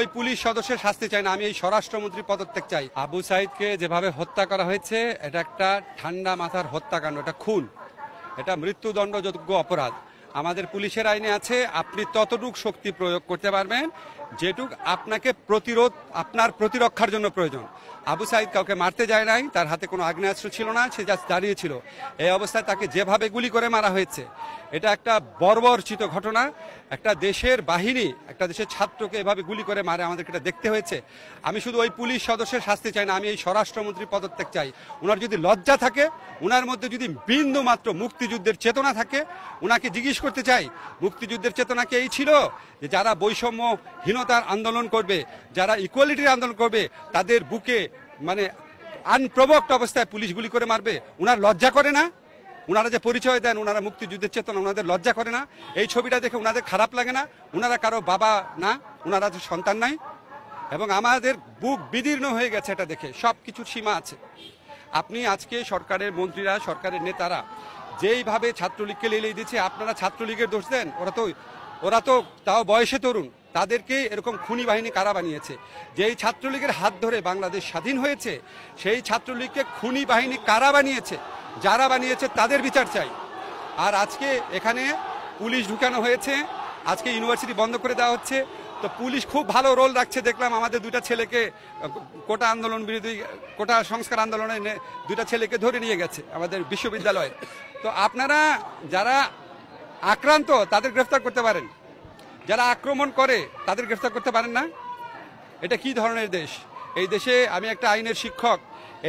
ওই পুলিশ সদস্যের শাস্তি চাই না, আমি এই স্বরাষ্ট্রমন্ত্রী পদত্যাগ চাই। আবু সাইদকে যেভাবে হত্যা করা হয়েছে এটা একটা ঠান্ডা মাথার হত্যাকাণ্ড, এটা খুন, এটা মৃত্যুদণ্ডযোগ্য অপরাধ। আমাদের পুলিশের আইনে আছে আপনি ততটুক শক্তি প্রয়োগ করতে পারবেন যেটুক আপনার প্রতিরক্ষার জন্য প্রয়োজন। আবু সাইদ কাউকে মারতে যায় নাই, তার হাতে কোনো আগ্নেয়াস্ত্র ছিল না, সে জাস্ট দাঁড়িয়েছিল। এই অবস্থায় তাকে যেভাবে গুলি করে মারা হয়েছে এটা একটা বর্বরচিত ঘটনা। একটা দেশের বাহিনী একটা দেশের ছাত্রকে এভাবে গুলি করে মারে, আমাদেরকে এটা দেখতে হয়েছে। আমি শুধু ওই পুলিশ সদস্যের শাস্তি চাই না, আমি এই স্বরাষ্ট্রমন্ত্রী পদত্যাগ চাই। ওনার যদি লজ্জা থাকে, ওনার মধ্যে যদি বিন্দু মাত্র মুক্তিযুদ্ধের চেতনা থাকে, ওনাকে জিজ্ঞেস করতে চাই মুক্তিযুদ্ধের চেতনা কি এই ছিল যে যারা বৈষম্যহীনতার আন্দোলন করবে, যারা ইকুয়ালিটির আন্দোলন করবে, তাদের বুকে মানে আনপ্রভোক্ট অবস্থায় পুলিশ গুলি করে মারবে? ওনার লজ্জা করে না? ওনারা যে পরিচয় দেন ওনারা মুক্তিযুদ্ধের চেতনা, ওনাদের লজ্জা করে না? এই ছবিটা দেখে ওনাদের খারাপ লাগে না? ওনারা কারো বাবা না, ওনারা যে সন্তান নাই? এবং আমাদের বুক বিদীর্ণ হয়ে গেছে এটা দেখে। সব কিছুর সীমা আছে। আপনি আজকে সরকারের মন্ত্রীরা, সরকারের নেতারা যেইভাবে ছাত্রলীগকে লেলিয়ে দিচ্ছে, আপনারা ছাত্রলীগের দোষ দেন। ওরা তো তাও বয়সে তরুণ, তাদেরকে এরকম খুনি বাহিনী কারা বানিয়েছে? যেই ছাত্রলীগের হাত ধরে বাংলাদেশ স্বাধীন হয়েছে সেই ছাত্রলীগকে খুনি বাহিনী কারা বানিয়েছে? যারা বানিয়েছে তাদের বিচার চাই। আর আজকে এখানে পুলিশ ঢুকানো হয়েছে, আজকে ইউনিভার্সিটি বন্ধ করে দেওয়া হচ্ছে। তো পুলিশ খুব ভালো রোল রাখছে দেখলাম, আমাদের দুইটা ছেলেকে কোটা আন্দোলন বিরোধী, কোটা সংস্কার আন্দোলনে দুইটা ছেলেকে ধরে নিয়ে গেছে আমাদের বিশ্ববিদ্যালয়ে। তো আপনারা যারা আক্রান্ত তাদের গ্রেফতার করতে পারেন, যারা আক্রমণ করে তাদের গ্রেফতার করতে পারেন না? এটা কি ধরনের দেশ? এই দেশে আমি একটা আইনের শিক্ষক,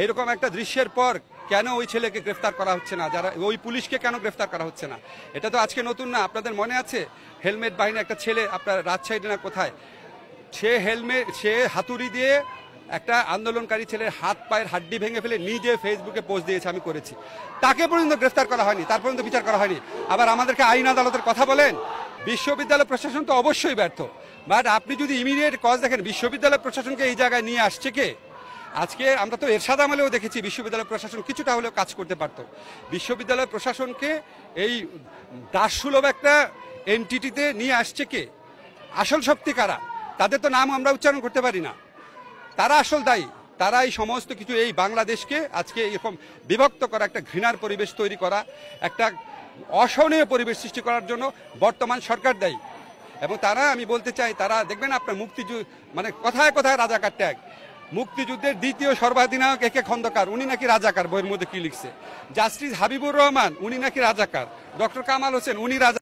এইরকম একটা দৃশ্যের পর কেন ওই ছেলেকে গ্রেফতার করা হচ্ছে না? যারা ওই পুলিশকে কেন গ্রেফতার করা হচ্ছে না? এটা তো আজকে নতুন না। আপনাদের মনে আছে হেলমেট বাহিনী একটা ছেলে আপনার রাজশাহী না কোথায়, সে হাতুড়ি দিয়ে একটা আন্দোলনকারী ছেলের হাত পায়ের হাড্ডি ভেঙে ফেলে নিজে ফেসবুকে পোস্ট দিয়েছে, আমি করেছি। তাকে পর্যন্ত গ্রেফতার করা হয়নি, তার পর্যন্ত বিচার করা হয়নি। আবার আমাদেরকে আইন আদালতের কথা বলেন। বিশ্ববিদ্যালয় প্রশাসন তো অবশ্যই ব্যর্থ, বাট আপনি যদি ইমিডিয়েট কজ দেখেন, বিশ্ববিদ্যালয় প্রশাসনকে এই জায়গায় নিয়ে আসছে কে? আজকে আমরা তো এরশাদ আমলেও দেখেছি বিশ্ববিদ্যালয় প্রশাসন কিছুটা হলেও কাজ করতে পারত। বিশ্ববিদ্যালয় প্রশাসনকে এই দাসসুলভ একটা এনটিটিতে নিয়ে আসছে কে? আসল শক্তি কারা? তাদের তো নাম আমরা উচ্চারণ করতে পারি না। তারা আসল দায়ী। তারা এই সমস্ত কিছু, এই বাংলাদেশকে আজকে এরকম বিভক্ত করা, একটা ঘৃণার পরিবেশ তৈরি করা, একটা অসহনীয় পরিবেশ সৃষ্টি করার জন্য বর্তমান সরকার দায়ী। এবং তারা, আমি বলতে চাই, তারা দেখবেন আপনার মুক্তিযুদ্ধ মানে কথায় কথায় রাজাকার ট্যাগ। মুক্তিযুদ্ধের দ্বিতীয় সর্বাধিনায়ক একে খন্দকার, উনি নাকি রাজাকার, বইয়ের মধ্যে কি লিখছে? জাস্টিস হাবিবুর রহমান উনি নাকি রাজাকার, ডক্টর কামাল হোসেন উনি রাজা।